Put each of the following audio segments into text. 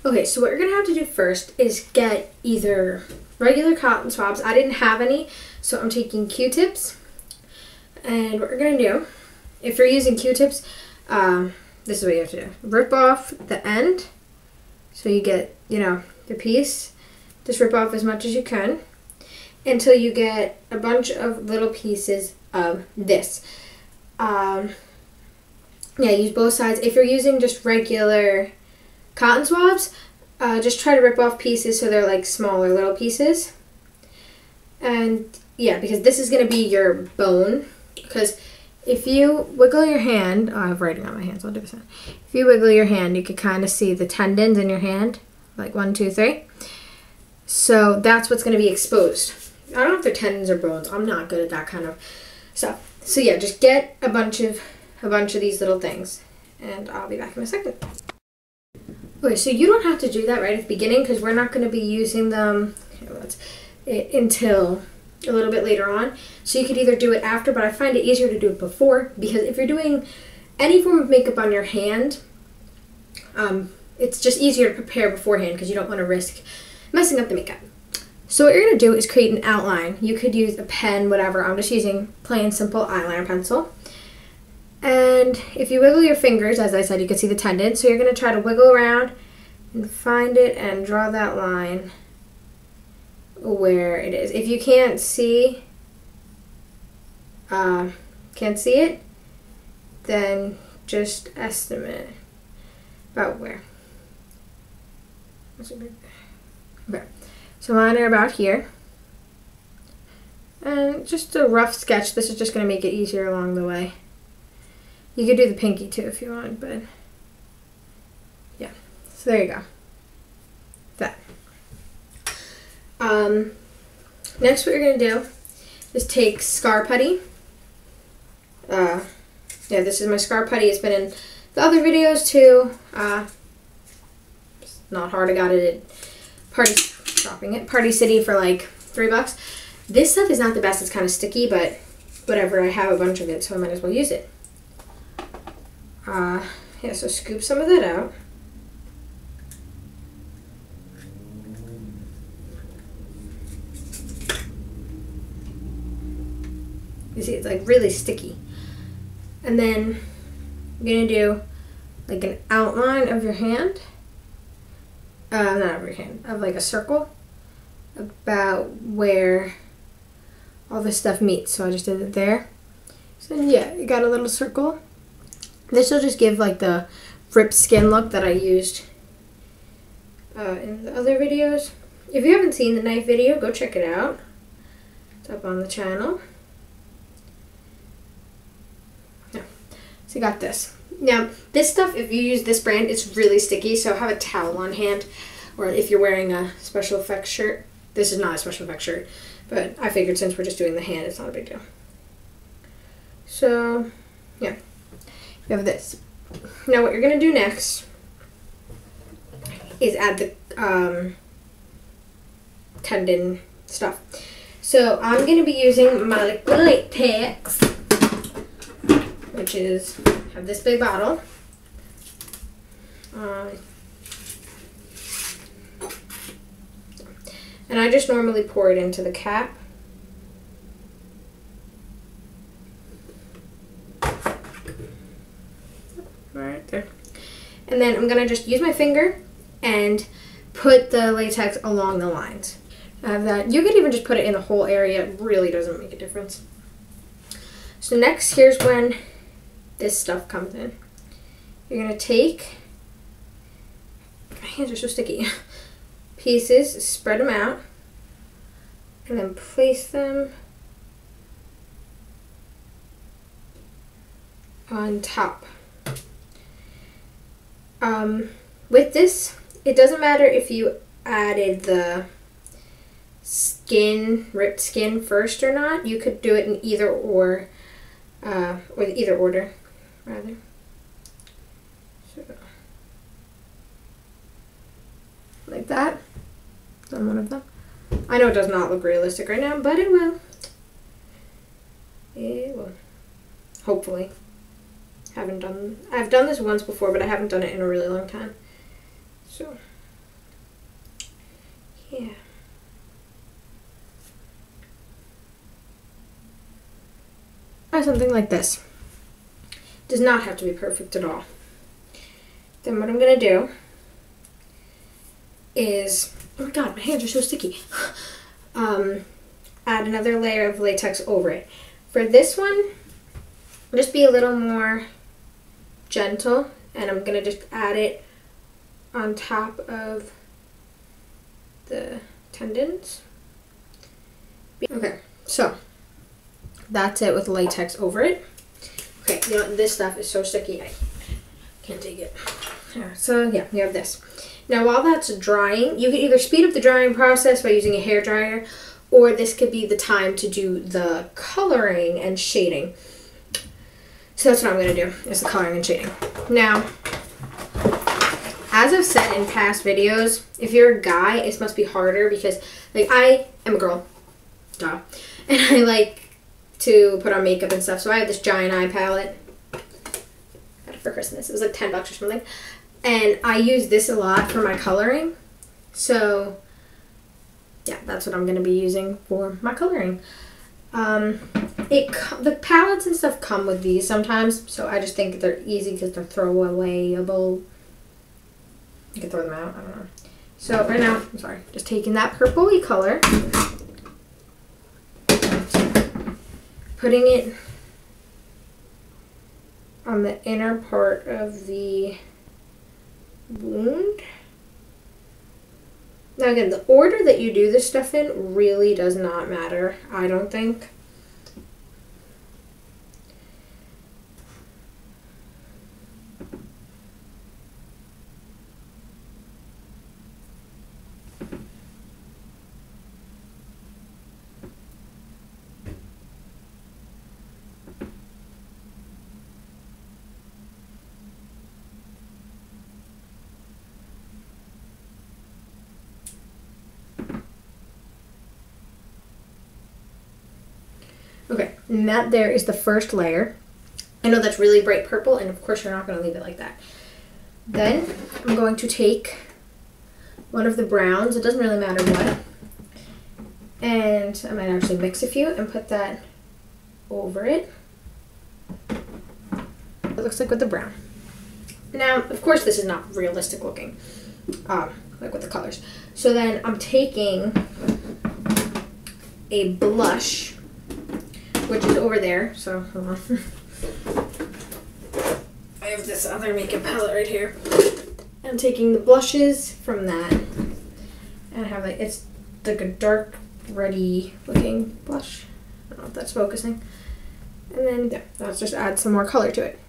Okay, so what you're going to have to do first is get either regular cotton swabs. I didn't have any, so I'm taking Q-tips. And what you're going to do, if you're using Q-tips, this is what you have to do. Rip off the end, so you get, the piece. Just rip off as much as you can until you get a bunch of little pieces of this. Use both sides. If you're using just regular cotton swabs, just try to rip off pieces so they're like smaller little pieces. And yeah, because this is going to be your bone. Because if you wiggle your hand, I have writing on my hand, so I'll do this one. If you wiggle your hand, you can kind of see the tendons in your hand, like 1, 2, 3. So that's what's going to be exposed. I don't know if they're tendons or bones. I'm not good at that kind of stuff. So yeah, just get a bunch of these little things, and I'll be back in a second. Okay, so you don't have to do that right at the beginning because we're not going to be using them until a little bit later on. So you could either do it after, but I find it easier to do it before, because if you're doing any form of makeup on your hand, it's just easier to prepare beforehand because you don't want to risk messing up the makeup. So what you're going to do is create an outline. You could use a pen, whatever. I'm just using plain simple eyeliner pencil. And if you wiggle your fingers, as I said, you can see the tendon. So you're going to try to wiggle around and find it and draw that line where it is. If you can't see it, then just estimate about where. Okay, so mine are about here. And just a rough sketch. This is just going to make it easier along the way. You could do the pinky too if you want, but yeah. So there you go. That. Next what you're going to do is take Scar Putty. This is my Scar Putty. It's been in the other videos too. It's not hard. I got it at Party City for like $3. This stuff is not the best. It's kind of sticky, but whatever. I have a bunch of it, so I might as well use it. So scoop some of that out. You see, it's like really sticky. And then I'm gonna do like an outline of your hand. Not of your hand, of like a circle about where all this stuff meets. So I just did it there. So yeah, you got a little circle. This will just give like the ripped skin look that I used in the other videos. If you haven't seen the knife video, go check it out. It's up on the channel. Yeah. So you got this. Now, this stuff, if you use this brand, it's really sticky, so have a towel on hand. Or if you're wearing a special effects shirt. This is not a special effects shirt, but I figured since we're just doing the hand, it's not a big deal. So, yeah. You have this. Now what you're going to do next is add the tendon stuff. So I'm going to be using my liquid latex, which is, I have this big bottle. And I just normally pour it into the cap. Right there. And then I'm going to just use my finger and put the latex along the lines. I have that. You could even just put it in the whole area. It really doesn't make a difference. So next, here's when this stuff comes in. You're going to take, my hands are so sticky, pieces, spread them out, and then place them on top. With this, it doesn't matter if you added the ripped skin first or not. You could do it in either or either order, rather. So, like that, on one of them. I know it does not look realistic right now, but it will. It will. Hopefully. I've done this once before, but I haven't done it in a really long time. So, Yeah. Or something like this. Does not have to be perfect at all. Then what I'm going to do is, oh my god, my hands are so sticky. Add another layer of latex over it. For this one, just be a little more gentle, and I'm going to just add it on top of the tendons. Okay, so that's it with latex over it. Okay, you know, this stuff is so sticky, I can't take it. So yeah, you have this. Now while that's drying, you can either speed up the drying process by using a hair dryer, or this could be the time to do the coloring and shading. So that's what I'm going to do, is the coloring and shading. Now, as I've said in past videos, if you're a guy, it must be harder because, like, I am a girl, duh, and I like to put on makeup and stuff, so I have this giant eye palette. Got it for Christmas. It was like $10 or something. And I use this a lot for my coloring. So, yeah, that's what I'm going to be using for my coloring. The palettes and stuff come with these sometimes, so I just think they're easy because they're throwawayable. You can throw them out, I don't know. So right now, I'm sorry, just taking that purpley color, putting it on the inner part of the wound. Now again, the order that you do this stuff in really does not matter, I don't think. Okay, and that there is the first layer. I know that's really bright purple, and of course you're not going to leave it like that. Then I'm going to take one of the browns, it doesn't really matter what, and I might actually mix a few and put that over it. It looks like with the brown. Now, of course this is not realistic looking, like with the colors. So then I'm taking a blush, which is over there, so hold on. I have this other makeup palette right here. I'm taking the blushes from that, and I have like, it's like a dark reddy looking blush. I don't know if that's focusing. And then yeah, let's just add some more color to it.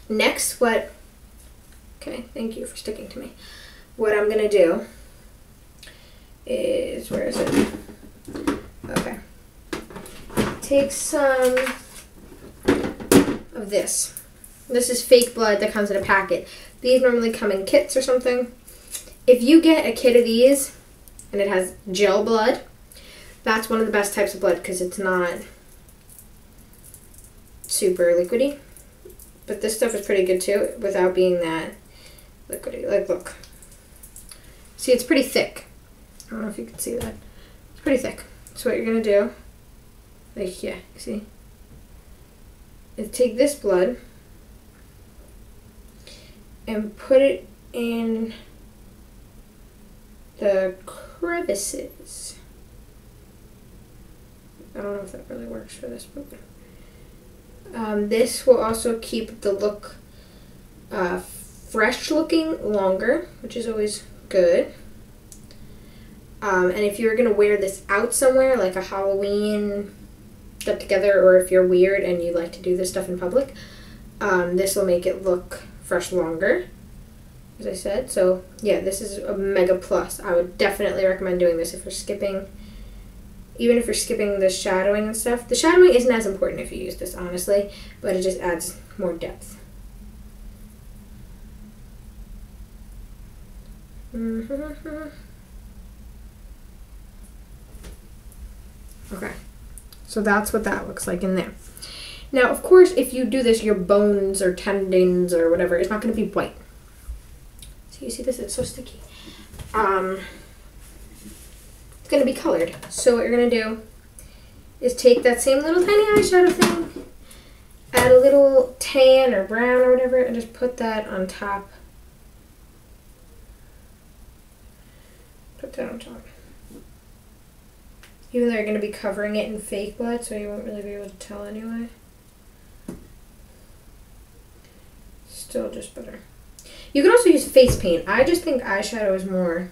Next, okay, thank you for sticking to me. What I'm gonna do is, where is it? Okay. Take some of this. This is fake blood that comes in a packet. These normally come in kits or something. If you get a kit of these and it has gel blood, that's one of the best types of blood because it's not super liquidy. But this stuff is pretty good too without being that liquidy. Like, look. See, it's pretty thick. I don't know if you can see that. It's pretty thick. So what you're going to do, like, yeah, see? Is take this blood and put it in the crevices. I don't know if that really works for this, but this will also keep the look fresh looking longer, which is always good. And if you're going to wear this out somewhere, like a Halloween get together, or if you're weird and you like to do this stuff in public, this will make it look fresh longer, as I said. So yeah, this is a mega plus. I would definitely recommend doing this if you're skipping, even if you're skipping the shadowing and stuff. The shadowing isn't as important if you use this, honestly, but it just adds more depth. Okay, so that's what that looks like in there. Now, of course, if you do this, your bones or tendons or whatever, it's not going to be white. So you see this? It's so sticky. going to be colored. So what you're going to do is take that same little tiny eyeshadow thing, add a little tan or brown or whatever, and just put that on top. Put that on top. Even though you're going to be covering it in fake blood, so you won't really be able to tell anyway. Still just better. You can also use face paint. I just think eyeshadow is more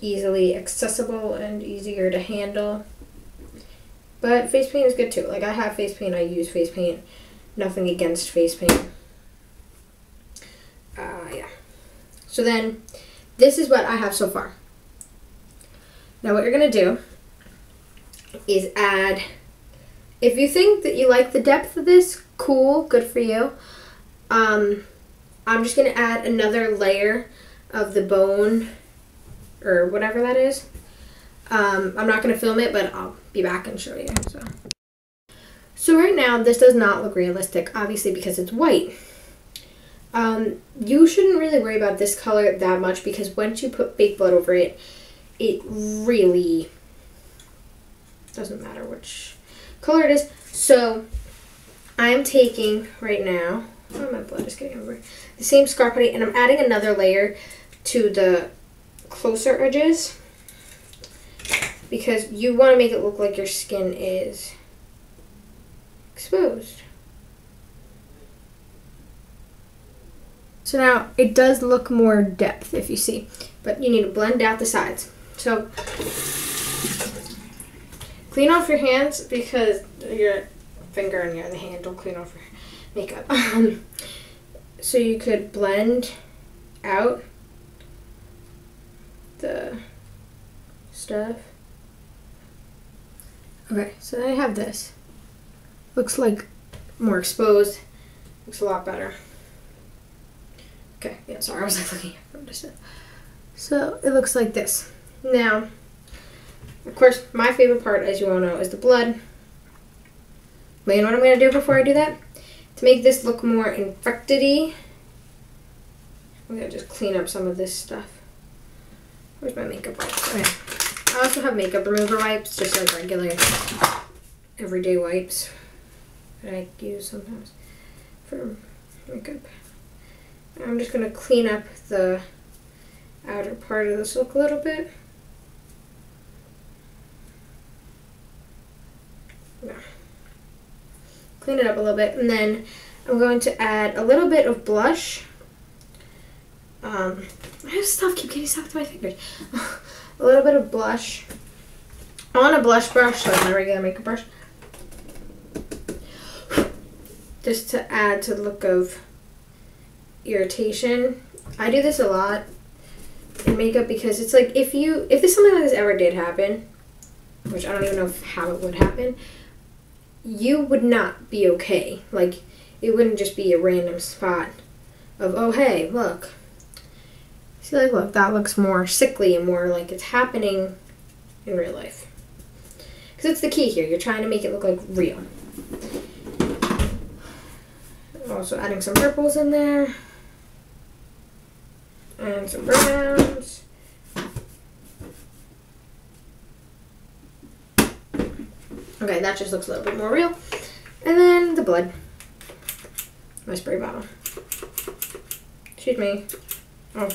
easily accessible and easier to handle. But face paint is good too. Like, I have face paint, I use face paint. Nothing against face paint. Yeah. So then, this is what I have so far. Now what you're going to do is add, if you think that you like the depth of this, cool, good for you. I'm just going to add another layer of the bone, or whatever that is. I'm not going to film it, but I'll be back and show you. So right now, this does not look realistic, obviously, because it's white. You shouldn't really worry about this color that much, because once you put fake blood over it, it really doesn't matter which color it is. So I'm taking right now, oh, my blood is getting everywhere, the same Scar Putty, and I'm adding another layer to the closer edges, because you want to make it look like your skin is exposed. So now it does look more depth, if you see, but you need to blend out the sides. So clean off your hands, because your finger and the hand don't clean off your makeup. So you could blend out the stuff. Okay, so then I have this. Looks like more exposed. Looks a lot better. Okay, yeah, sorry, I was like looking from distance. So it looks like this. Now, of course, my favorite part, as you all know, is the blood. But you know what I'm going to do before I do that? To make this look more infected-y, I'm going to just clean up some of this stuff. Where's my makeup wipes? Okay. I also have makeup remover wipes, just like regular everyday wipes that I use sometimes for makeup. I'm just going to clean up the outer part of this look a little bit. No. Clean it up a little bit, and then I'm going to add a little bit of blush. I have stuff keep getting stuck to my fingers. A little bit of blush on a blush brush, like my regular makeup brush, just to add to the look of irritation. I do this a lot in makeup, because it's like, if this something like this ever did happen, which I don't even know how it would happen, you would not be okay. Like, it wouldn't just be a random spot of, oh hey, look. See, like, look, that looks more sickly and more like it's happening in real life. Because it's the key here. You're trying to make it look like real. Also adding some purples in there. And some browns. Okay, that just looks a little bit more real. And then the blood. My spray bottle. Excuse me. Oh,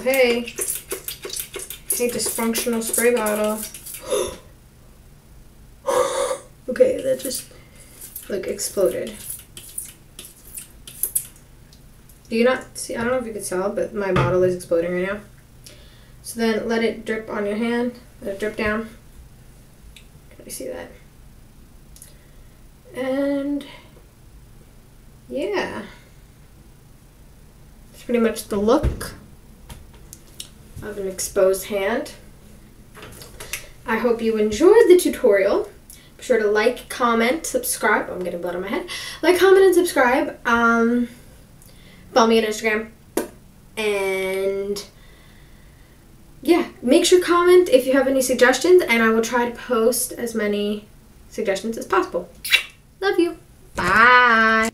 hey. Hey, dysfunctional spray bottle. Okay, that just, like, exploded. Do you not see? I don't know if you can tell, but my bottle is exploding right now. So then let it drip on your hand. Let it drip down. Can you see that? And yeah, that's pretty much the look of an exposed hand. I hope you enjoyed the tutorial. Be sure to like, comment, subscribe. I'm getting blood on my head. Like, comment, and subscribe. Follow me on Instagram. And yeah, make sure to comment if you have any suggestions, and I will try to post as many suggestions as possible. Love you. Bye.